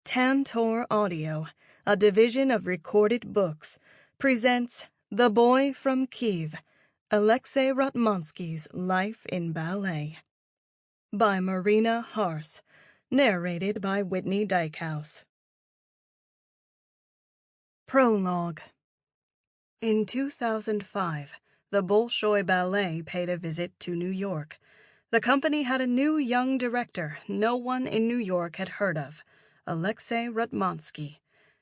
Tantor Audio, a division of Recorded Books, presents The Boy from Kyiv, Alexei Ratmansky's Life in Ballet, by Marina Harss, narrated by Whitney Dykhouse. Prologue. In 2005, the Bolshoi Ballet paid a visit to New York. The company had a new young director no one in New York had heard of, Alexei Ratmansky.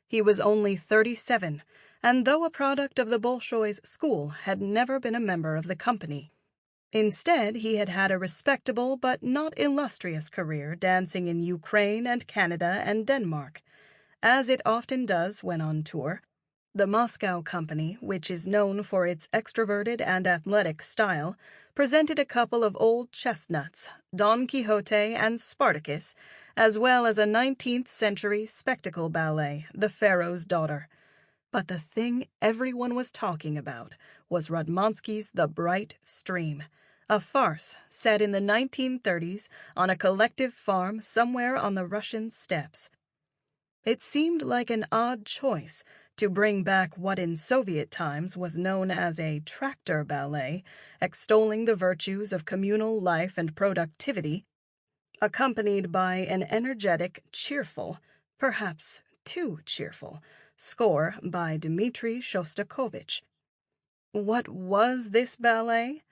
He was only 37, and though a product of the Bolshoi's school, had never been a member of the company. Instead, he had had a respectable but not illustrious career dancing in Ukraine and Canada and Denmark. As it often does when on tour, the Moscow company, which is known for its extroverted and athletic style, presented a couple of old chestnuts, Don Quixote and Spartacus, as well as a 19th-century spectacle ballet, The Pharaoh's Daughter. But the thing everyone was talking about was Ratmansky's The Bright Stream, a farce set in the 1930s on a collective farm somewhere on the Russian steppes. It seemed like an odd choice to bring back what in Soviet times was known as a tractor ballet, extolling the virtues of communal life and productivity, accompanied by an energetic, cheerful, perhaps too cheerful, score by Dmitri Shostakovich. What was this ballet?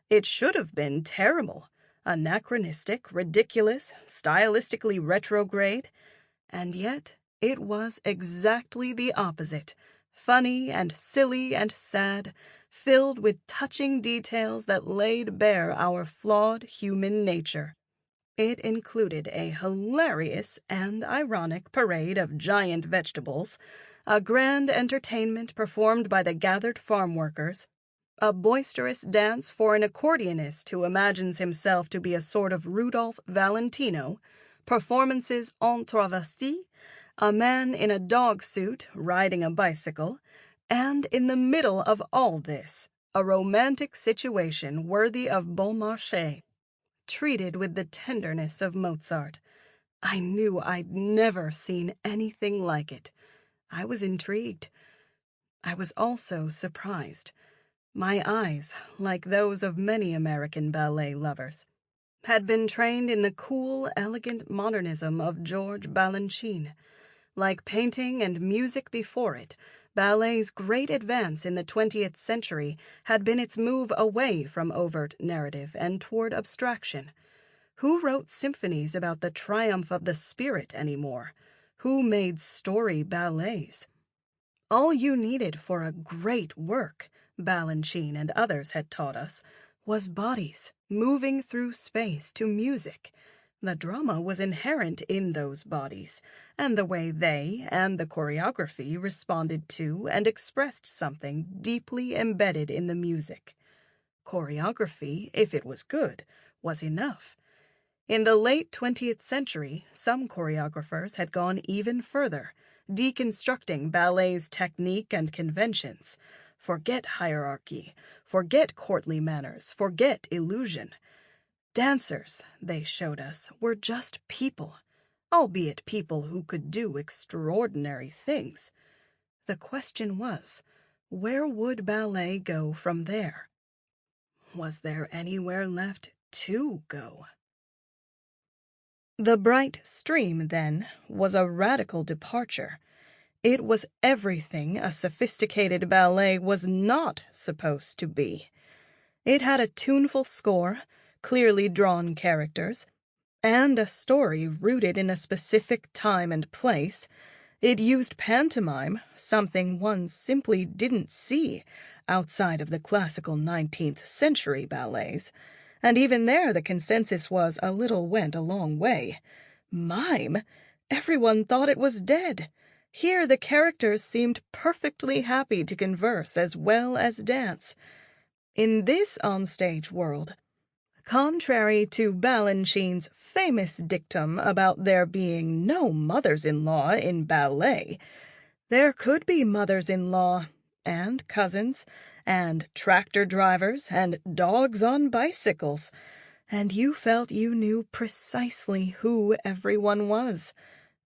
It should have been terrible, anachronistic, ridiculous, stylistically retrograde, and yet it was exactly the opposite, funny and silly and sad, filled with touching details that laid bare our flawed human nature. It included a hilarious and ironic parade of giant vegetables, a grand entertainment performed by the gathered farm workers, a boisterous dance for an accordionist who imagines himself to be a sort of Rudolph Valentino, performances en travesti, a man in a dog suit riding a bicycle, and in the middle of all this, a romantic situation worthy of Beaumarchais, treated with the tenderness of Mozart. I knew I'd never seen anything like it. I was intrigued. I was also surprised. My eyes, like those of many American ballet lovers, had been trained in the cool, elegant modernism of George Balanchine. Like painting and music before it, ballet's great advance in the 20th century had been its move away from overt narrative and toward abstraction. Who wrote symphonies about the triumph of the spirit anymore? Who made story ballets? All you needed for a great work, Balanchine and others had taught us, was bodies moving through space to music. The drama was inherent in those bodies, and the way they and the choreography responded to and expressed something deeply embedded in the music. Choreography, if it was good, was enough. In the late 20th century, some choreographers had gone even further, deconstructing ballet's technique and conventions. Forget hierarchy, forget courtly manners, forget illusion. Dancers, they showed us, were just people, albeit people who could do extraordinary things. The question was, where would ballet go from there? Was there anywhere left to go? The Bright Stream, then, was a radical departure. It was everything a sophisticated ballet was not supposed to be. It had a tuneful score, clearly drawn characters, and a story rooted in a specific time and place. It used pantomime, something one simply didn't see outside of the classical 19th century ballets, and even there the consensus was a little went a long way. Mime? Everyone thought it was dead. Here the characters seemed perfectly happy to converse as well as dance. In this onstage world, contrary to Balanchine's famous dictum about there being no mothers-in-law in ballet, there could be mothers-in-law, and cousins, and tractor drivers, and dogs on bicycles, and you felt you knew precisely who everyone was.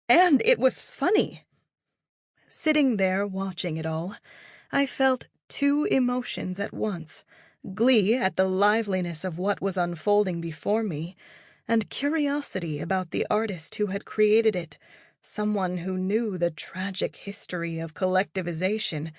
And it was funny. Sitting there watching it all, I felt two emotions at once: glee at the liveliness of what was unfolding before me, and curiosity about the artist who had created it, someone who knew the tragic history of collectivization,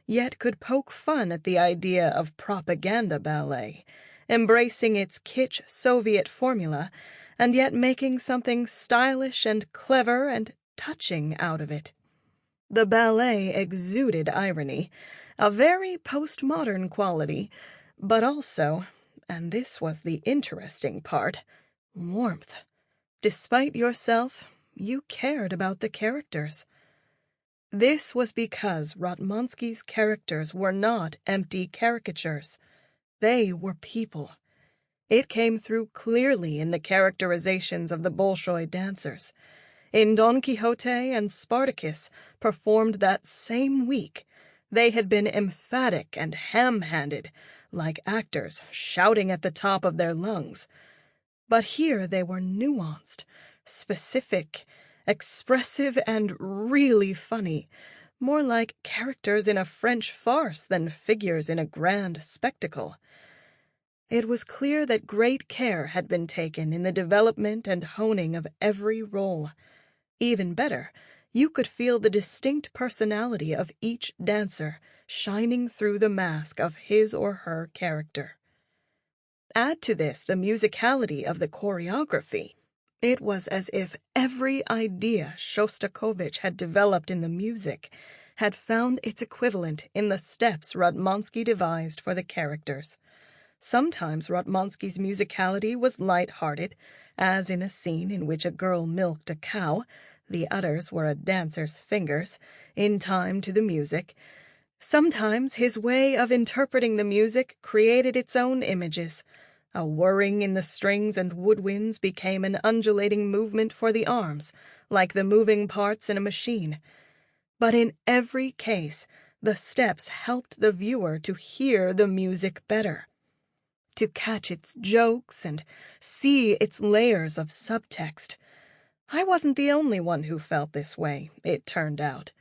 yet could poke fun at the idea of propaganda ballet, embracing its kitsch Soviet formula, and yet making something stylish and clever and touching out of it. The ballet exuded irony, a very postmodern quality, but also, and this was the interesting part, warmth. Despite yourself, you cared about the characters. This was because Ratmansky's characters were not empty caricatures. They were people. It came through clearly in the characterizations of the Bolshoi dancers. In Don Quixote and Spartacus, performed that same week, they had been emphatic and ham-handed, like actors shouting at the top of their lungs. But here they were nuanced, specific, expressive, and really funny, more like characters in a French farce than figures in a grand spectacle. It was clear that great care had been taken in the development and honing of every role. Even better, you could feel the distinct personality of each dancer shining through the mask of his or her character. Add to this the musicality of the choreography. It was as if every idea Shostakovich had developed in the music had found its equivalent in the steps Ratmansky devised for the characters. Sometimes Ratmansky's musicality was light-hearted, as in a scene in which a girl milked a cow, the udders were a dancer's fingers, in time to the music. Sometimes his way of interpreting the music created its own images. A whirring in the strings and woodwinds became an undulating movement for the arms, like the moving parts in a machine. But in every case, the steps helped the viewer to hear the music better, to catch its jokes and see its layers of subtext. I wasn't the only one who felt this way, it turned out.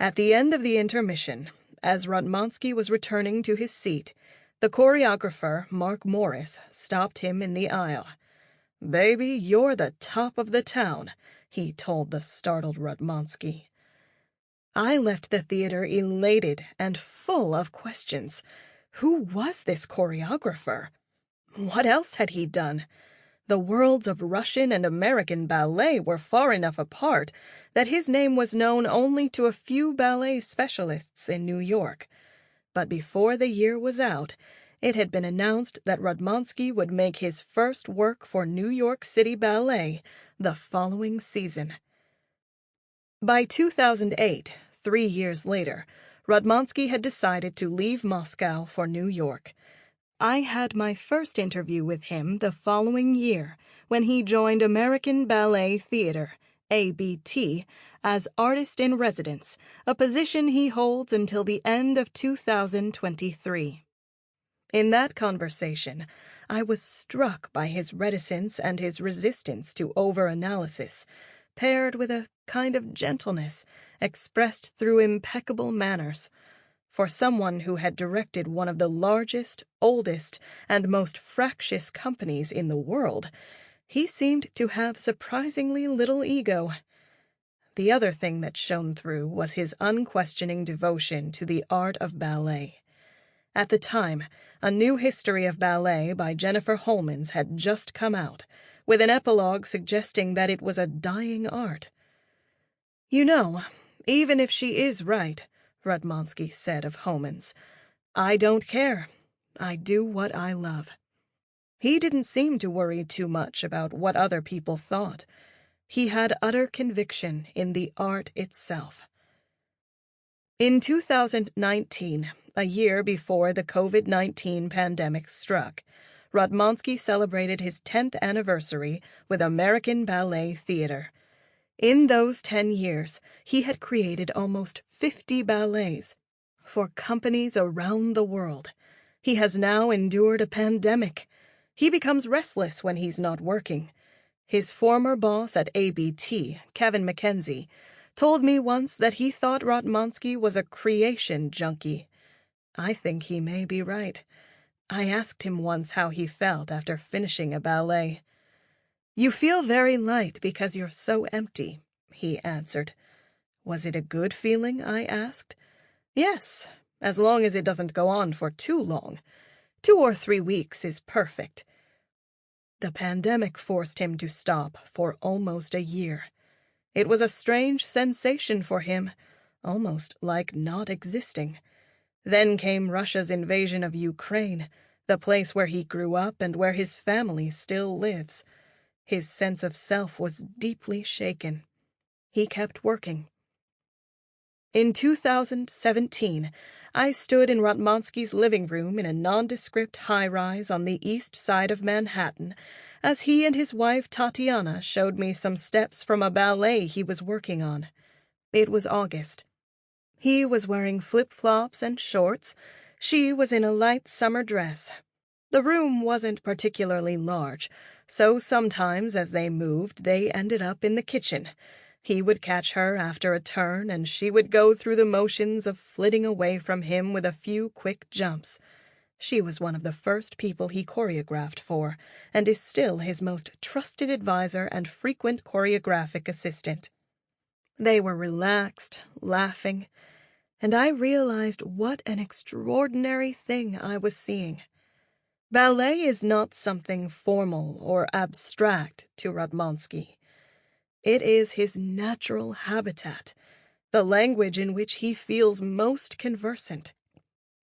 At the end of the intermission, as Ratmansky was returning to his seat, the choreographer, Mark Morris, stopped him in the aisle. "Baby, you're the top of the town," he told the startled Ratmansky. I left the theater elated and full of questions. Who was this choreographer? What else had he done? The worlds of Russian and American ballet were far enough apart that his name was known only to a few ballet specialists in New York. But before the year was out, it had been announced that Ratmansky would make his first work for New York City Ballet the following season. By 2008, 3 years later, Ratmansky had decided to leave Moscow for New York. I had my first interview with him the following year when he joined American Ballet Theatre, ABT, as artist in residence, a position he holds until the end of 2023. In that conversation, I was struck by his reticence and his resistance to over-analysis, paired with a kind of gentleness expressed through impeccable manners. For someone who had directed one of the largest, oldest, and most fractious companies in the world, he seemed to have surprisingly little ego. The other thing that shone through was his unquestioning devotion to the art of ballet. At the time, a new history of ballet by Jennifer Holmans had just come out, with an epilogue suggesting that it was a dying art. "You know, even if she is right," Ratmansky said of Holmans, "I don't care. I do what I love." He didn't seem to worry too much about what other people thought. He had utter conviction in the art itself. In 2019, a year before the COVID-19 pandemic struck, Ratmansky celebrated his 10th anniversary with American Ballet Theatre. In those 10 years, he had created almost 50 ballets for companies around the world. He has now endured a pandemic. He becomes restless when he's not working. His former boss at ABT, Kevin Mackenzie, told me once that he thought Ratmansky was a creation junkie. I think he may be right. I asked him once how he felt after finishing a ballet. "You feel very light because you're so empty," he answered. "Was it a good feeling?" I asked. "Yes, as long as it doesn't go on for too long. 2 or 3 weeks is perfect." The pandemic forced him to stop for almost a year. It was a strange sensation for him, almost like not existing. Then came Russia's invasion of Ukraine, the place where he grew up and where his family still lives. His sense of self was deeply shaken. He kept working. In 2017, I stood in Ratmansky's living room in a nondescript high-rise on the east side of Manhattan as he and his wife Tatiana showed me some steps from a ballet he was working on. It was August. He was wearing flip-flops and shorts. She was in a light summer dress. The room wasn't particularly large, so sometimes as they moved, they ended up in the kitchen. He would catch her after a turn, and she would go through the motions of flitting away from him with a few quick jumps. She was one of the first people he choreographed for, and is still his most trusted advisor and frequent choreographic assistant. They were relaxed, laughing, and I realized what an extraordinary thing I was seeing. Ballet is not something formal or abstract to Ratmansky. It is his natural habitat, the language in which he feels most conversant,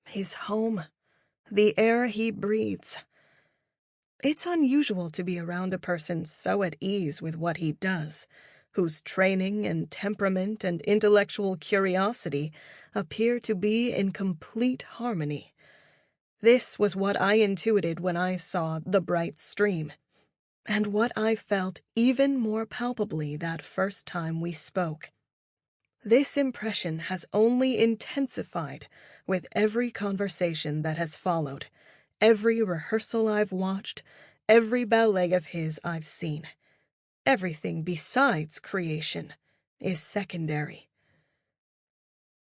his home, the air he breathes. It's unusual to be around a person so at ease with what he does, whose training and temperament and intellectual curiosity appear to be in complete harmony. This was what I intuited when I saw The Bright Stream, and what I felt even more palpably that first time we spoke. This impression has only intensified with every conversation that has followed, every rehearsal I've watched, every ballet of his I've seen. Everything besides creation is secondary.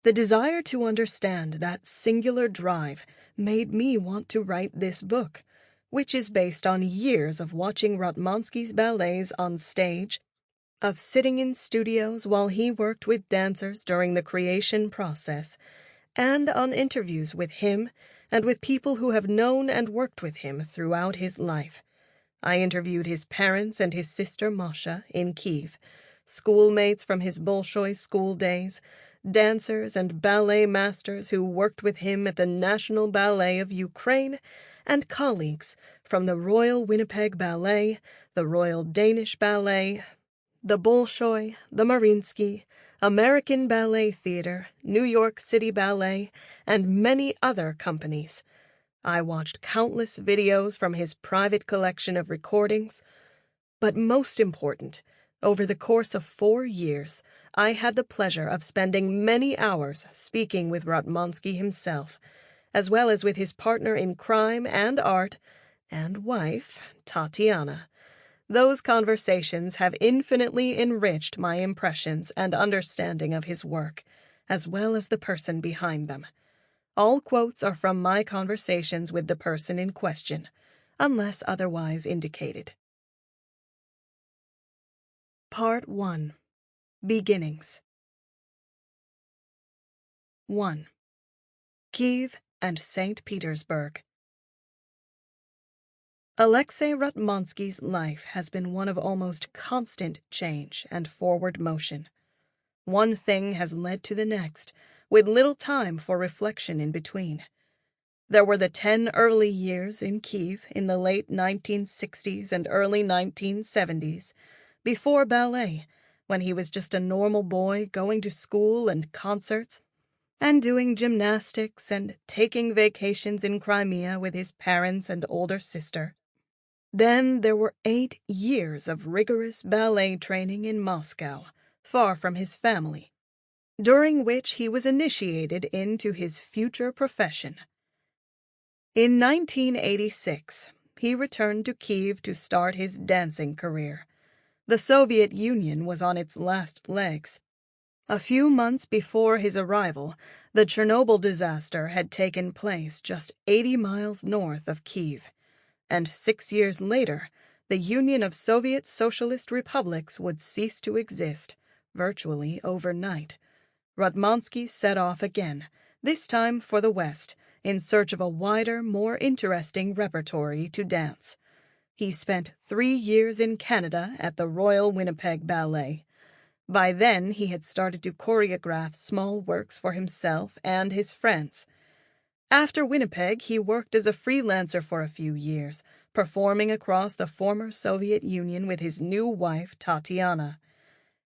The desire to understand that singular drive made me want to write this book, which is based on years of watching Ratmansky's ballets on stage, of sitting in studios while he worked with dancers during the creation process, and on interviews with him and with people who have known and worked with him throughout his life. I interviewed his parents and his sister Masha in Kyiv, schoolmates from his Bolshoi school days, dancers and ballet masters who worked with him at the National Ballet of Ukraine, and colleagues from the Royal Winnipeg Ballet, the Royal Danish Ballet, the Bolshoi, the Mariinsky, American Ballet Theatre, New York City Ballet, and many other companies. I watched countless videos from his private collection of recordings, but most important, over the course of 4 years, I had the pleasure of spending many hours speaking with Ratmansky himself, as well as with his partner in crime and art, and wife, Tatiana. Those conversations have infinitely enriched my impressions and understanding of his work, as well as the person behind them. All quotes are from my conversations with the person in question, unless otherwise indicated. Part 1. Beginnings. 1. Kyiv and St. Petersburg. Alexei Ratmansky's life has been one of almost constant change and forward motion. One thing has led to the next, with little time for reflection in between. There were the 10 early years in Kyiv in the late 1960s and early 1970s, before ballet, when he was just a normal boy going to school and concerts, and doing gymnastics and taking vacations in Crimea with his parents and older sister. Then there were 8 years of rigorous ballet training in Moscow, far from his family, during which he was initiated into his future profession. In 1986, he returned to Kyiv to start his dancing career, The Soviet Union was on its last legs. A few months before his arrival, the Chernobyl disaster had taken place just 80 miles north of Kyiv, and 6 years later, the Union of Soviet Socialist Republics would cease to exist, virtually overnight. Ratmansky set off again, this time for the West, in search of a wider, more interesting repertory to dance. He spent 3 years in Canada at the Royal Winnipeg Ballet. By then, he had started to choreograph small works for himself and his friends. After Winnipeg, he worked as a freelancer for a few years, performing across the former Soviet Union with his new wife, Tatiana.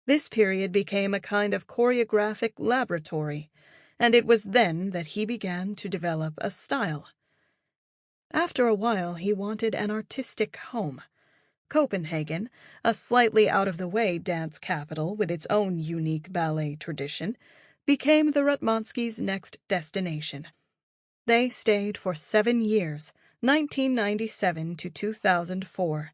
This period became a kind of choreographic laboratory, and it was then that he began to develop a style. After a while, he wanted an artistic home. Copenhagen, a slightly out-of-the-way dance capital with its own unique ballet tradition, became the Ratmanskys' next destination. They stayed for 7 years, 1997 to 2004.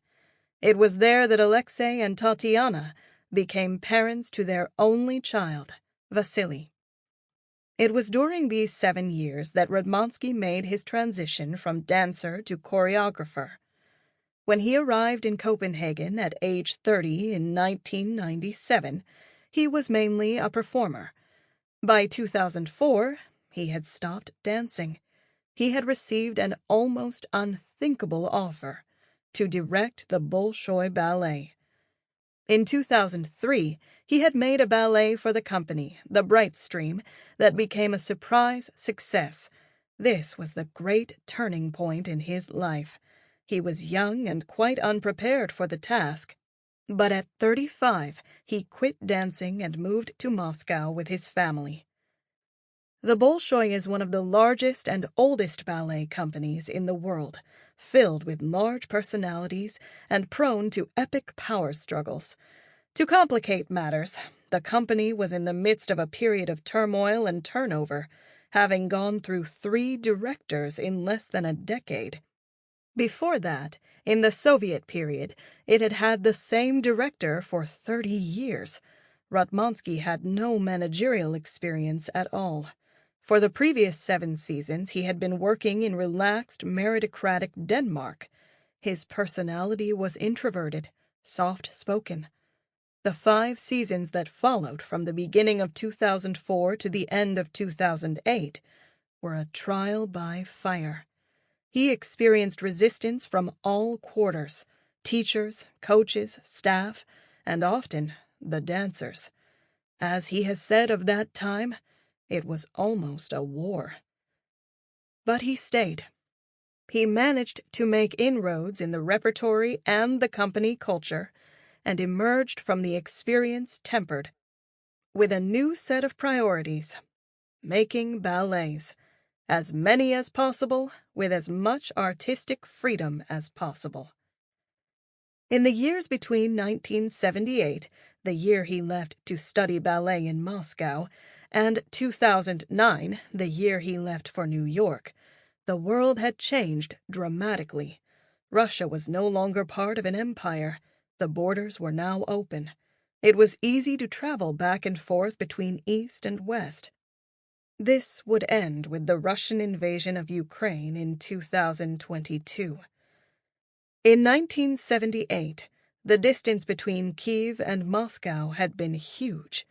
It was there that Alexei and Tatiana became parents to their only child, Vasily. It was during these 7 years that Ratmansky made his transition from dancer to choreographer. When he arrived in Copenhagen at age 30 in 1997, he was mainly a performer. By 2004, he had stopped dancing. He had received an almost unthinkable offer to direct the Bolshoi Ballet. In 2003, he had made a ballet for the company, The Bright Stream, that became a surprise success. This was the great turning point in his life. He was young and quite unprepared for the task. But at 35, he quit dancing and moved to Moscow with his family. The Bolshoi is one of the largest and oldest ballet companies in the world, filled with large personalities and prone to epic power struggles. To complicate matters, the company was in the midst of a period of turmoil and turnover, having gone through 3 directors in less than a decade. Before that, in the Soviet period, it had had the same director for 30 years. Ratmansky had no managerial experience at all. For the previous 7 seasons, he had been working in relaxed, meritocratic Denmark. His personality was introverted, soft-spoken. The 5 seasons that followed from the beginning of 2004 to the end of 2008 were a trial by fire. He experienced resistance from all quarters, teachers, coaches, staff, and often the dancers. As he has said of that time, it was almost a war. But he stayed. He managed to make inroads in the repertory and the company culture, and emerged from the experience tempered with a new set of priorities: making ballets. As many as possible, with as much artistic freedom as possible. In the years between 1978, the year he left to study ballet in Moscow, and 2009, the year he left for New York, the world had changed dramatically. Russia was no longer part of an empire. The borders were now open. It was easy to travel back and forth between East and West. This would end with the Russian invasion of Ukraine in 2022. In 1978, the distance between Kyiv and Moscow had been huge.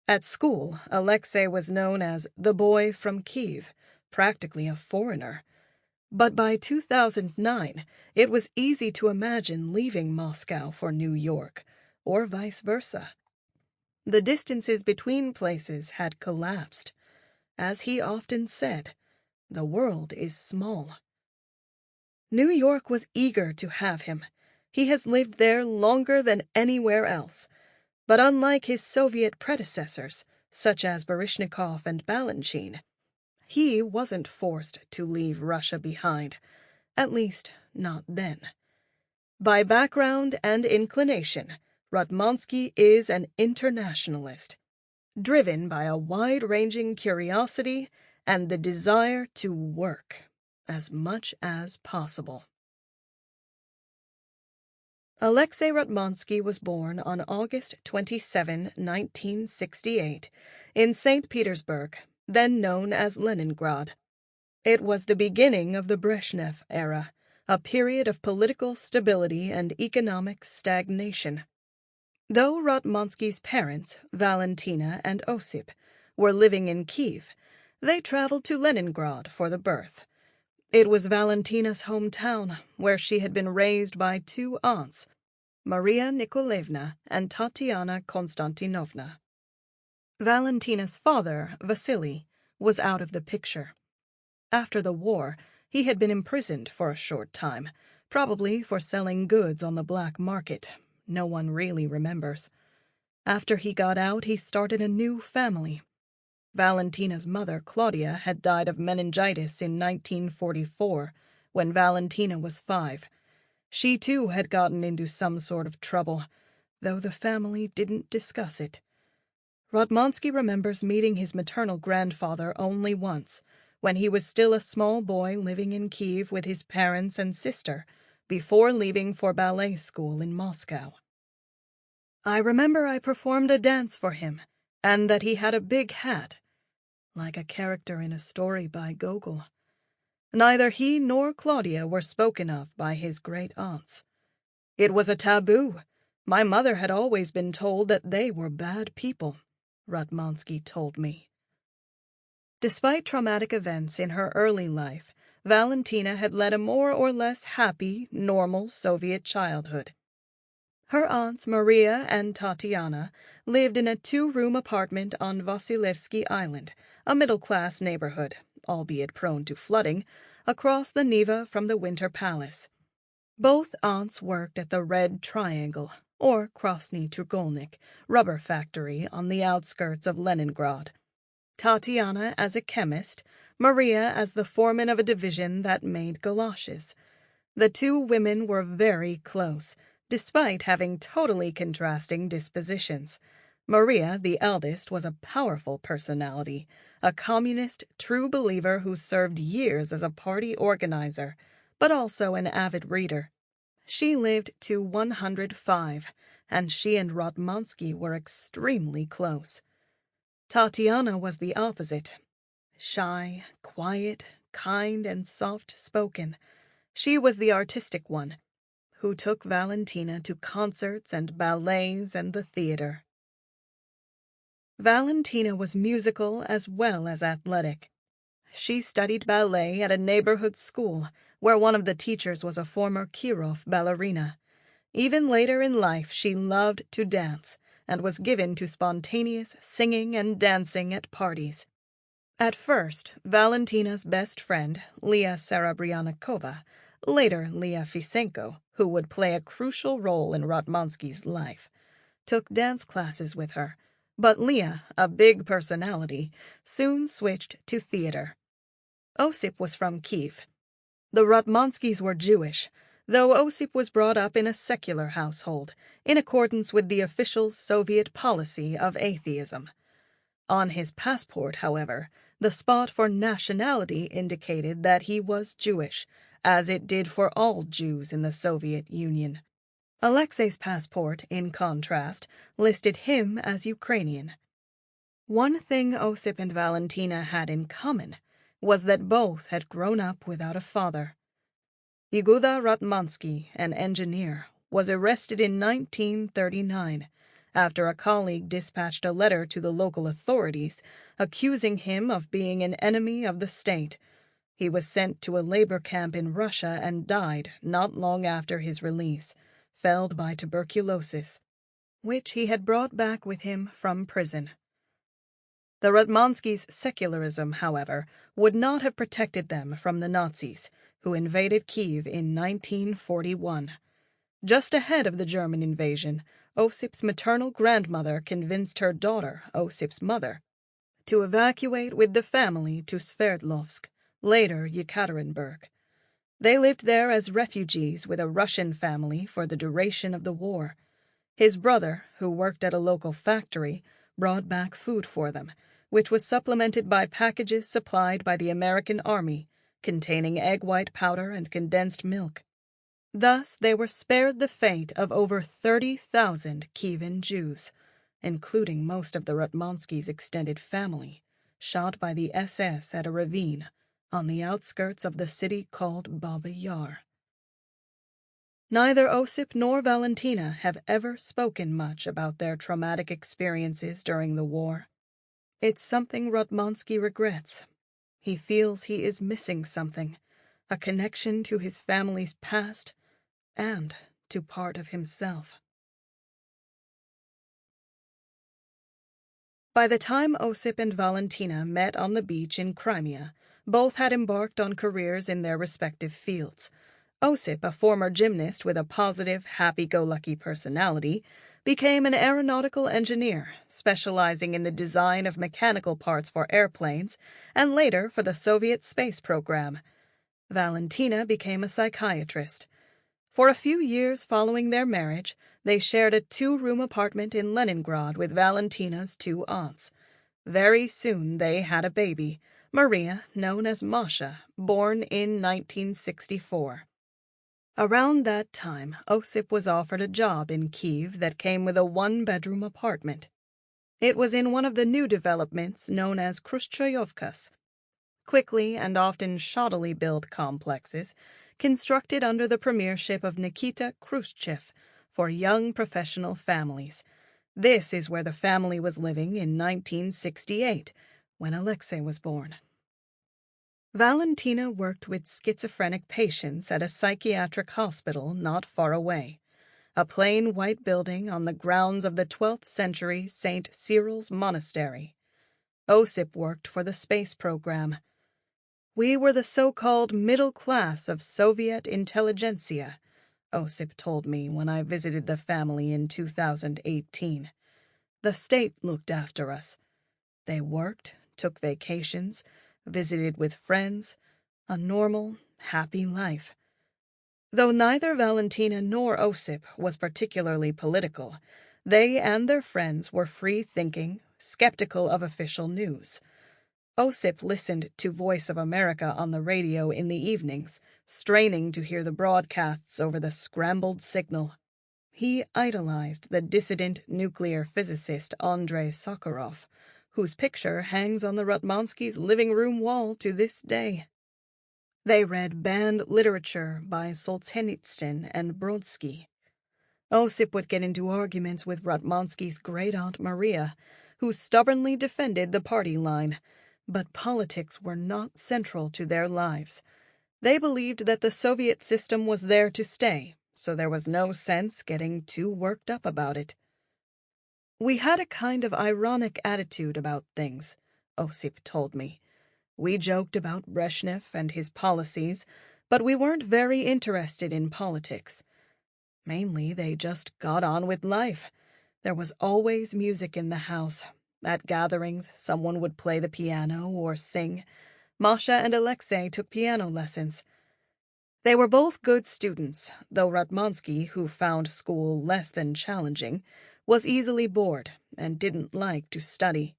At school, Alexei was known as the boy from Kyiv, practically a foreigner. But by 2009, it was easy to imagine leaving Moscow for New York, or vice versa. The distances between places had collapsed. As he often said, the world is small. New York was eager to have him. He has lived there longer than anywhere else. But unlike his Soviet predecessors, such as Baryshnikov and Balanchine, he wasn't forced to leave Russia behind, at least not then. By background and inclination, Ratmansky is an internationalist, driven by a wide-ranging curiosity and the desire to work as much as possible. Alexei Ratmansky was born on August 27, 1968, in St. Petersburg, then known as Leningrad. It was the beginning of the Brezhnev era, a period of political stability and economic stagnation. Though Ratmansky's parents, Valentina and Osip, were living in Kyiv, they traveled to Leningrad for the birth. It was Valentina's hometown, where she had been raised by two aunts, Maria Nikolaevna and Tatiana Konstantinovna. Valentina's father, Vasily, was out of the picture. After the war, he had been imprisoned for a short time, probably for selling goods on the black market. No one really remembers. After he got out, he started a new family. Valentina's mother, Claudia, had died of meningitis in 1944, when Valentina was 5. She too had gotten into some sort of trouble, though the family didn't discuss it. Ratmansky remembers meeting his maternal grandfather only once, when he was still a small boy living in Kyiv with his parents and sister, before leaving for ballet school in Moscow. I remember I performed a dance for him, and that he had a big hat, like a character in a story by Gogol. Neither he nor Claudia were spoken of by his great-aunts. It was a taboo. My mother had always been told that they were bad people, Ratmansky told me. Despite traumatic events in her early life, Valentina had led a more or less happy, normal Soviet childhood. Her aunts Maria and Tatiana lived in a 2-room apartment on Vasilevsky Island, a middle-class neighborhood, albeit prone to flooding, across the Neva from the Winter Palace. Both aunts worked at the Red Triangle, or Krasny Trugolnik, rubber factory on the outskirts of Leningrad. Tatiana as a chemist, Maria as the foreman of a division that made galoshes. The two women were very close, despite having totally contrasting dispositions. Maria, the eldest, was a powerful personality, a communist true believer who served years as a party organizer, but also an avid reader. She lived to 105, and she and Ratmansky were extremely close. Tatiana was the opposite. Shy, quiet, kind, and soft-spoken. She was the artistic one, who took Valentina to concerts and ballets and the theater. Valentina was musical as well as athletic. She studied ballet at a neighborhood school, where one of the teachers was a former Kirov ballerina. Even later in life, she loved to dance, and was given to spontaneous singing and dancing at parties. At first, Valentina's best friend, Leah Serebryanikova, later Leah Fisenko, who would play a crucial role in Ratmansky's life, took dance classes with her, but Leah, a big personality, soon switched to theater. Osip was from Kyiv. The Ratmanskys were Jewish, though Osip was brought up in a secular household, in accordance with the official Soviet policy of atheism. On his passport, however, the spot for nationality indicated that he was Jewish, as it did for all Jews in the Soviet Union. Alexei's passport, in contrast, listed him as Ukrainian. One thing Osip and Valentina had in common was that both had grown up without a father. Iguda Ratmansky, an engineer, was arrested in 1939 after a colleague dispatched a letter to the local authorities accusing him of being an enemy of the state. He was sent to a labor camp in Russia and died not long after his release, felled by tuberculosis, which he had brought back with him from prison. The Ratmanskys' secularism, however, would not have protected them from the Nazis, who invaded Kyiv in 1941. Just ahead of the German invasion, Osip's maternal grandmother convinced her daughter, Osip's mother, to evacuate with the family to Sverdlovsk, later Yekaterinburg. They lived there as refugees with a Russian family for the duration of the war. His brother, who worked at a local factory, brought back food for them, which was supplemented by packages supplied by the American Army, containing egg white powder and condensed milk. Thus they were spared the fate of over 30,000 Kievan Jews, including most of the Ratmanskys' extended family, shot by the SS at a ravine on the outskirts of the city called Baba Yar. Neither Osip nor Valentina have ever spoken much about their traumatic experiences during the war. It's something Ratmansky regrets. He feels he is missing something, a connection to his family's past and to part of himself. By the time Osip and Valentina met on the beach in Crimea, both had embarked on careers in their respective fields. Osip, a former gymnast with a positive, happy-go-lucky personality, became an aeronautical engineer, specializing in the design of mechanical parts for airplanes and later for the Soviet space program. Valentina became a psychiatrist. For a few years following their marriage, they shared a 2-room apartment in Leningrad with Valentina's 2 aunts. Very soon they had a baby, Maria, known as Masha, born in 1964. Around that time, Osip was offered a job in Kyiv that came with a 1-bedroom apartment. It was in one of the new developments known as Khrushchevkas, quickly and often shoddily built complexes constructed under the premiership of Nikita Khrushchev for young professional families. This is where the family was living in 1968, when Alexei was born. Valentina worked with schizophrenic patients at a psychiatric hospital not far away, a plain white building on the grounds of the 12th century St. Cyril's Monastery. Osip worked for the space program. "We were the so-called middle class of Soviet intelligentsia," Osip told me when I visited the family in 2018. "The state looked after us. They worked, took vacations, visited with friends, a normal, happy life." Though neither Valentina nor Osip was particularly political, they and their friends were free-thinking, skeptical of official news. Osip listened to Voice of America on the radio in the evenings, straining to hear the broadcasts over the scrambled signal. He idolized the dissident nuclear physicist Andrei Sakharov, whose picture hangs on the Ratmanskys' living room wall to this day. They read banned literature by Solzhenitsyn and Brodsky. Osip would get into arguments with Ratmansky's great-aunt Maria, who stubbornly defended the party line, but politics were not central to their lives. They believed that the Soviet system was there to stay, so there was no sense getting too worked up about it. "We had a kind of ironic attitude about things," Osip told me. "We joked about Brezhnev and his policies, but we weren't very interested in politics. Mainly, they just got on with life. There was always music in the house. At gatherings, someone would play the piano or sing. Masha and Alexei took piano lessons. They were both good students, though Ratmansky, who found school less than challenging, was easily bored and didn't like to study.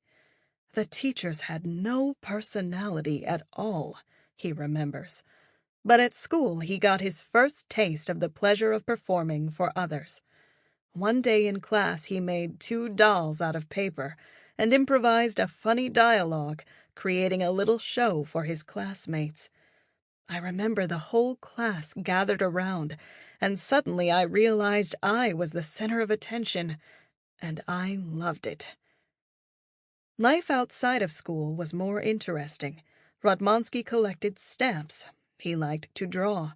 The teachers had no personality at all, he remembers. But at school he got his first taste of the pleasure of performing for others. One day in class he made 2 dolls out of paper and improvised a funny dialogue, creating a little show for his classmates. I remember the whole class gathered around, and suddenly I realized I was the center of attention, and I loved it. Life outside of school was more interesting. Ratmansky collected stamps. He liked to draw.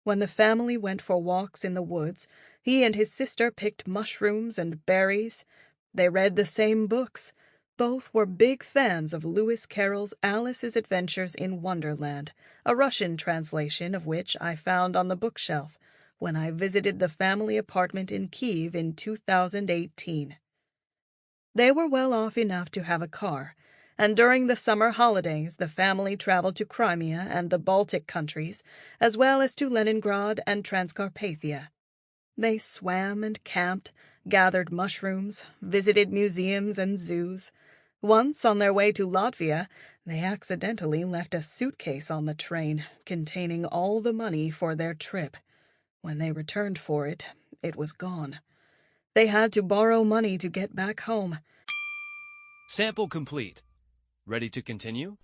When the family went for walks in the woods, he and his sister picked mushrooms and berries. They read the same books. Both were big fans of Lewis Carroll's Alice's Adventures in Wonderland, a Russian translation of which I found on the bookshelf when I visited the family apartment in Kyiv in 2018. They were well off enough to have a car, and during the summer holidays the family traveled to Crimea and the Baltic countries, as well as to Leningrad and Transcarpathia. They swam and camped, gathered mushrooms, visited museums and zoos. Once, on their way to Latvia, they accidentally left a suitcase on the train containing all the money for their trip. When they returned for it, it was gone. They had to borrow money to get back home. Sample complete. Ready to continue?